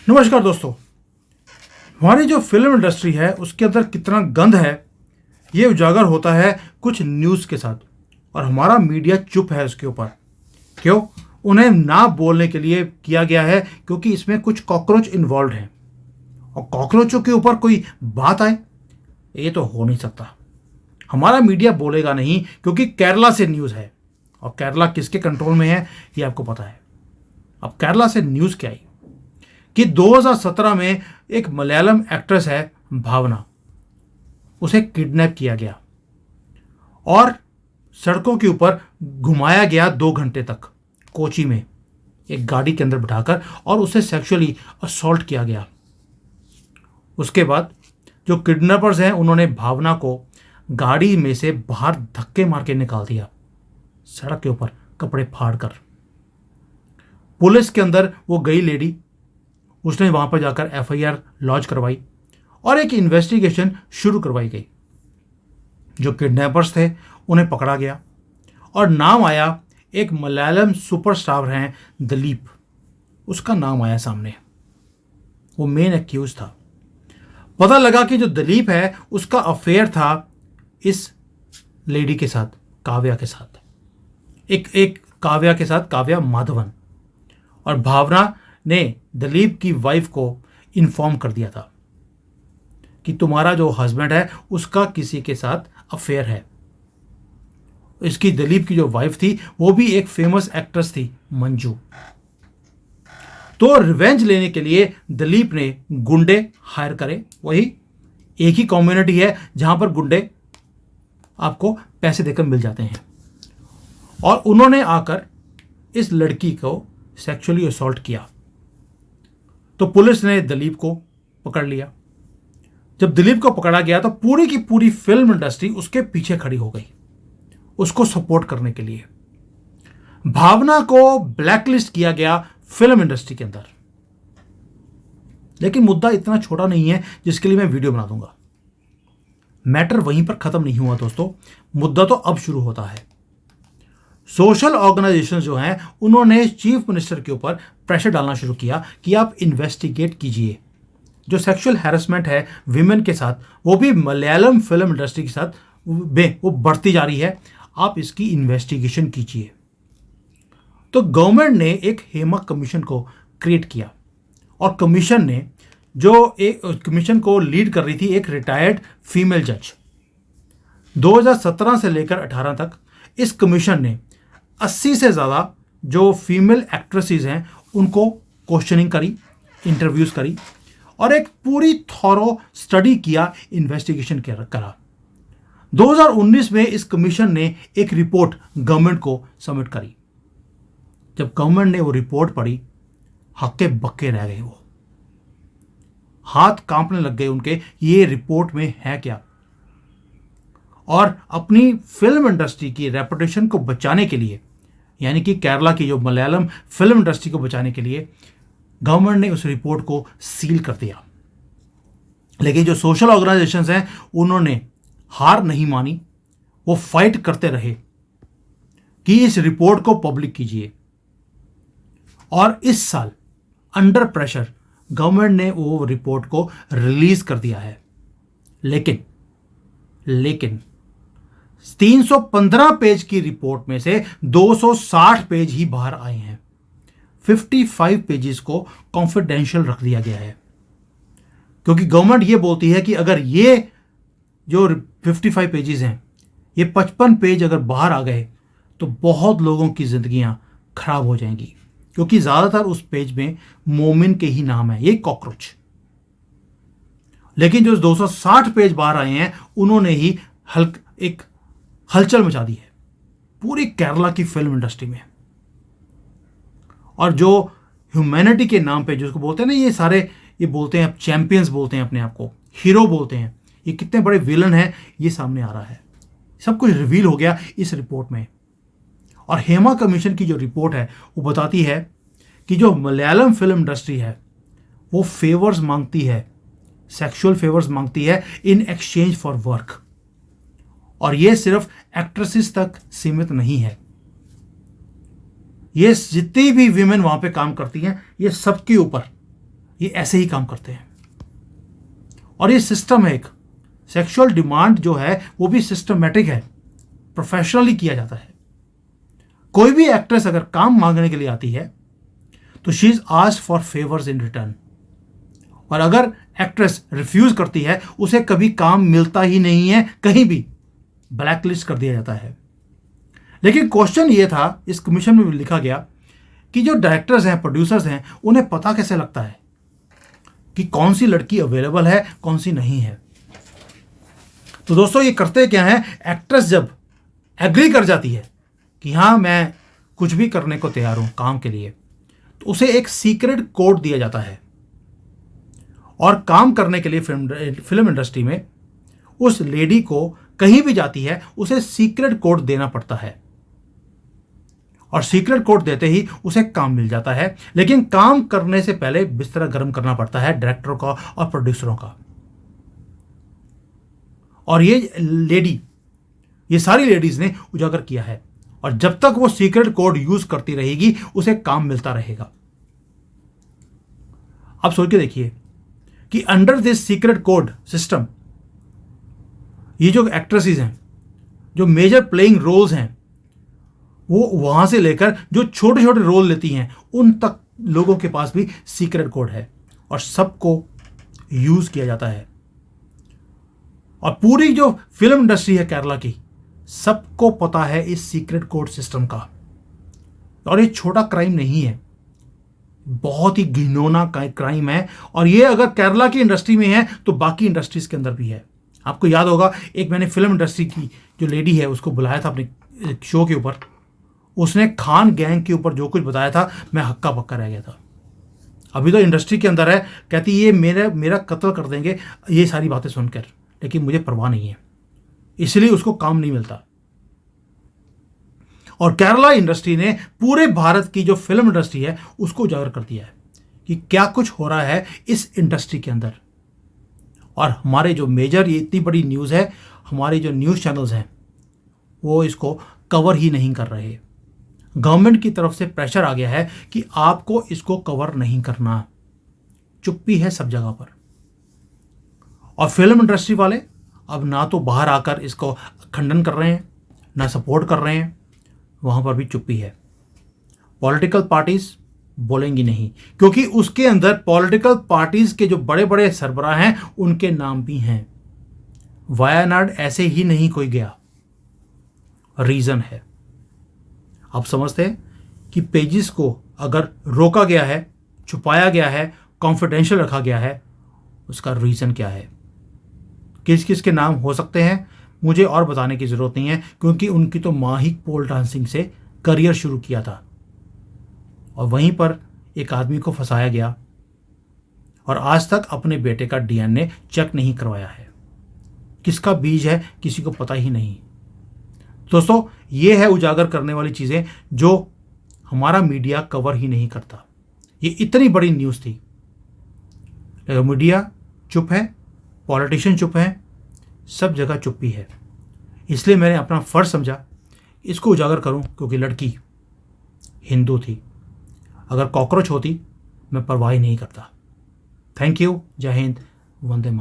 नमस्कार दोस्तों। हमारी जो फिल्म इंडस्ट्री है उसके अंदर कितना गंद है ये उजागर होता है कुछ न्यूज़ के साथ, और हमारा मीडिया चुप है उसके ऊपर। क्यों? उन्हें ना बोलने के लिए किया गया है क्योंकि इसमें कुछ कॉकरोच इन्वॉल्व हैं, और कॉकरोचों के ऊपर कोई बात आए ये तो हो नहीं सकता। हमारा मीडिया बोलेगा नहीं क्योंकि केरला से न्यूज़ है, और केरला किसके कंट्रोल में है ये आपको पता है। अब केरला से न्यूज़ क्या आई कि 2017 में एक मलयालम एक्ट्रेस है भावना, उसे किडनैप किया गया और सड़कों के ऊपर घुमाया गया 2 घंटे तक कोची में एक गाड़ी के अंदर बिठाकर, और उसे सेक्सुअली असॉल्ट किया गया। उसके बाद जो किडनैपर्स हैं उन्होंने भावना को गाड़ी में से बाहर धक्के मार के निकाल दिया, सड़क के ऊपर कपड़े फाड़ कर। पुलिस के अंदर वो गई लेडी, उसने वहां पर जाकर एफआईआर लॉन्च करवाई और एक इन्वेस्टिगेशन शुरू करवाई गई। जो किडनैपर्स थे उन्हें पकड़ा गया और नाम आया एक मलयालम सुपरस्टार हैं दिलीप, उसका नाम आया सामने। वो मेन एक्यूज था। पता लगा कि जो दिलीप है उसका अफेयर था इस लेडी के साथ, काव्या के साथ, एक काव्या के साथ, काव्या माधवन। और भावना ने दिलीप की वाइफ को इन्फॉर्म कर दिया था कि तुम्हारा जो हस्बैंड है उसका किसी के साथ अफेयर है। इसकी दिलीप की जो वाइफ थी वो भी एक फेमस एक्ट्रेस थी, मंजू। तो रिवेंज लेने के लिए दिलीप ने गुंडे हायर करे। वही एक ही कम्युनिटी है जहां पर गुंडे आपको पैसे देकर मिल जाते हैं, और उन्होंने आकर इस लड़की को सेक्सुअली असॉल्ट किया। तो पुलिस ने दिलीप को पकड़ लिया। जब दिलीप को पकड़ा गया तो पूरी की पूरी फिल्म इंडस्ट्री उसके पीछे खड़ी हो गई उसको सपोर्ट करने के लिए। भावना को ब्लैकलिस्ट किया गया फिल्म इंडस्ट्री के अंदर। लेकिन मुद्दा इतना छोटा नहीं है जिसके लिए मैं वीडियो बना दूंगा। मैटर वहीं पर खत्म नहीं हुआ दोस्तों, मुद्दा तो अब शुरू होता है। सोशल ऑर्गेनाइजेशन जो हैं उन्होंने चीफ मिनिस्टर के ऊपर प्रेशर डालना शुरू किया कि आप इन्वेस्टिगेट कीजिए। जो सेक्सुअल हैरेसमेंट है विमेन के साथ, वो भी मलयालम फिल्म इंडस्ट्री के साथ वो बढ़ती जा रही है, आप इसकी इन्वेस्टिगेशन कीजिए। तो गवर्नमेंट ने एक हेमा कमीशन को क्रिएट किया, और कमीशन ने जो एक कमीशन को लीड कर रही थी एक रिटायर्ड फीमेल जज। 2017 से लेकर 18 तक इस कमीशन ने 80 से ज़्यादा जो फीमेल एक्ट्रेसेस हैं उनको क्वेश्चनिंग करी, इंटरव्यूज़ करी, और एक पूरी थॉरो स्टडी किया, इन्वेस्टिगेशन करा। 2019 में इस कमीशन ने एक रिपोर्ट गवर्नमेंट को सबमिट करी। जब गवर्नमेंट ने वो रिपोर्ट पढ़ी, हक्के बक्के रह गए। वो हाथ कांपने लग गए उनके, ये रिपोर्ट में है क्या। और अपनी फिल्म इंडस्ट्री की रेपुटेशन को बचाने के लिए, यानी कि केरला की जो मलयालम फिल्म इंडस्ट्री को बचाने के लिए, गवर्नमेंट ने उस रिपोर्ट को सील कर दिया। लेकिन जो सोशल ऑर्गेनाइजेशंस हैं उन्होंने हार नहीं मानी, वो फाइट करते रहे कि इस रिपोर्ट को पब्लिक कीजिए। और इस साल अंडर प्रेशर गवर्नमेंट ने वो रिपोर्ट को रिलीज कर दिया है। लेकिन 315 पेज की रिपोर्ट में से 260 पेज ही बाहर आए हैं। 55 पेजेस को कॉन्फिडेंशियल रख दिया गया है, क्योंकि गवर्नमेंट ये बोलती है कि अगर ये जो 55 पेजेस हैं, ये 55 पेज अगर बाहर आ गए तो बहुत लोगों की जिंदगियां खराब हो जाएंगी, क्योंकि ज्यादातर उस पेज में मोमिन के ही नाम है, ये कॉकरोच। लेकिन जो 260 पेज बाहर आए हैं उन्होंने ही एक हलचल मचा दी है पूरी केरला की फिल्म इंडस्ट्री में। और जो ह्यूमैनिटी के नाम पे जिसको बोलते हैं ना, ये सारे ये बोलते हैं, चैंपियंस बोलते हैं अपने आप को, हीरो बोलते हैं, ये कितने बड़े विलन हैं ये सामने आ रहा है। सब कुछ रिवील हो गया इस रिपोर्ट में। और हेमा कमीशन की जो रिपोर्ट है वो बताती है कि जो मलयालम फिल्म इंडस्ट्री है वो फेवर्स मांगती है, सेक्सुअल फेवर्स मांगती है इन एक्सचेंज फॉर वर्क। और ये सिर्फ एक्ट्रेसेस तक सीमित नहीं है, ये जितनी भी वीमेन वहां पे काम करती हैं ये सबके ऊपर ये ऐसे ही काम करते हैं। और ये सिस्टम है, एक सेक्सुअल डिमांड जो है वो भी सिस्टमेटिक है, प्रोफेशनली किया जाता है। कोई भी एक्ट्रेस अगर काम मांगने के लिए आती है तो she is asked for favours in return, और अगर एक्ट्रेस रिफ्यूज करती है उसे कभी काम मिलता ही नहीं है, कहीं भी ब्लैकलिस्ट कर दिया जाता है। लेकिन क्वेश्चन ये था, इस कमीशन में भी लिखा गया कि जो डायरेक्टर्स हैं, प्रोड्यूसर्स हैं, उन्हें पता कैसे लगता है कि कौन सी लड़की अवेलेबल है, कौन सी नहीं है। तो दोस्तों ये करते क्या है, एक्ट्रेस जब एग्री कर जाती है कि हाँ मैं कुछ भी करने को तैयार हूं काम के लिए, तो उसे एक सीक्रेट कोड दिया जाता है। और काम करने के लिए फिल्म इंडस्ट्री में उस लेडी को कहीं भी जाती है उसे सीक्रेट कोड देना पड़ता है, और सीक्रेट कोड देते ही उसे काम मिल जाता है। लेकिन काम करने से पहले बिस्तर गर्म करना पड़ता है डायरेक्टरों का और प्रोड्यूसरों का। और ये सारी लेडीज ने उजागर किया है, और जब तक वो सीक्रेट कोड यूज करती रहेगी उसे काम मिलता रहेगा। आप सोच के देखिए कि under this secret code system ये जो एक्ट्रेसेस हैं, जो मेजर प्लेइंग रोल्स हैं, वो वहां से लेकर जो छोटे छोटे रोल लेती हैं उन तक लोगों के पास भी सीक्रेट कोड है, और सबको यूज किया जाता है। और पूरी जो फिल्म इंडस्ट्री है केरला की, सबको पता है इस सीक्रेट कोड सिस्टम का। और ये छोटा क्राइम नहीं है, बहुत ही घिनौना क्राइम है। और ये अगर केरला की इंडस्ट्री में है तो बाकी इंडस्ट्रीज के अंदर भी है। आपको याद होगा, एक मैंने फिल्म इंडस्ट्री की जो लेडी है उसको बुलाया था अपने शो के ऊपर, उसने खान गैंग के ऊपर जो कुछ बताया था मैं हक्का बक्का रह गया था। अभी तो इंडस्ट्री के अंदर है, कहती ये मेरा कत्ल कर देंगे, ये सारी बातें सुनकर, लेकिन मुझे परवाह नहीं है, इसलिए उसको काम नहीं मिलता। और केरला इंडस्ट्री ने पूरे भारत की जो फिल्म इंडस्ट्री है उसको उजागर कर दिया है कि क्या कुछ हो रहा है इस इंडस्ट्री के अंदर। और हमारे जो मेजर, ये इतनी बड़ी न्यूज़ है, हमारे जो न्यूज़ चैनल्स हैं वो इसको कवर ही नहीं कर रहे। गवर्नमेंट की तरफ से प्रेशर आ गया है कि आपको इसको कवर नहीं करना, चुप्पी है सब जगह पर। और फिल्म इंडस्ट्री वाले अब ना तो बाहर आकर इसको खंडन कर रहे हैं, ना सपोर्ट कर रहे हैं, वहाँ पर भी चुप्पी है। पॉलिटिकल पार्टीज बोलेंगी नहीं, क्योंकि उसके अंदर पॉलिटिकल पार्टीज के जो बड़े बड़े सरबराह हैं उनके नाम भी हैं। वायनाड ऐसे ही नहीं कोई गया, रीज़न है। आप समझते हैं कि पेजेस को अगर रोका गया है, छुपाया गया है, कॉन्फिडेंशियल रखा गया है, उसका रीज़न क्या है, किस किस के नाम हो सकते हैं, मुझे और बताने की ज़रूरत नहीं है, क्योंकि उनकी तो माँ ही पोल डांसिंग से करियर शुरू किया था, और वहीं पर एक आदमी को फंसाया गया और आज तक अपने बेटे का डीएनए चेक नहीं करवाया है। किसका बीज है किसी को पता ही नहीं। दोस्तों ये है उजागर करने वाली चीज़ें जो हमारा मीडिया कवर ही नहीं करता। ये इतनी बड़ी न्यूज़ थी, लेकिन मीडिया चुप है, पॉलिटिशियन चुप हैं, सब जगह चुप्पी है। इसलिए मैंने अपना फ़र्ज समझा इसको उजागर करूं, क्योंकि लड़की हिंदू थी। अगर कॉकरोच होती मैं परवाह ही नहीं करता। थैंक यू, जय हिंद, वंदे मातरम।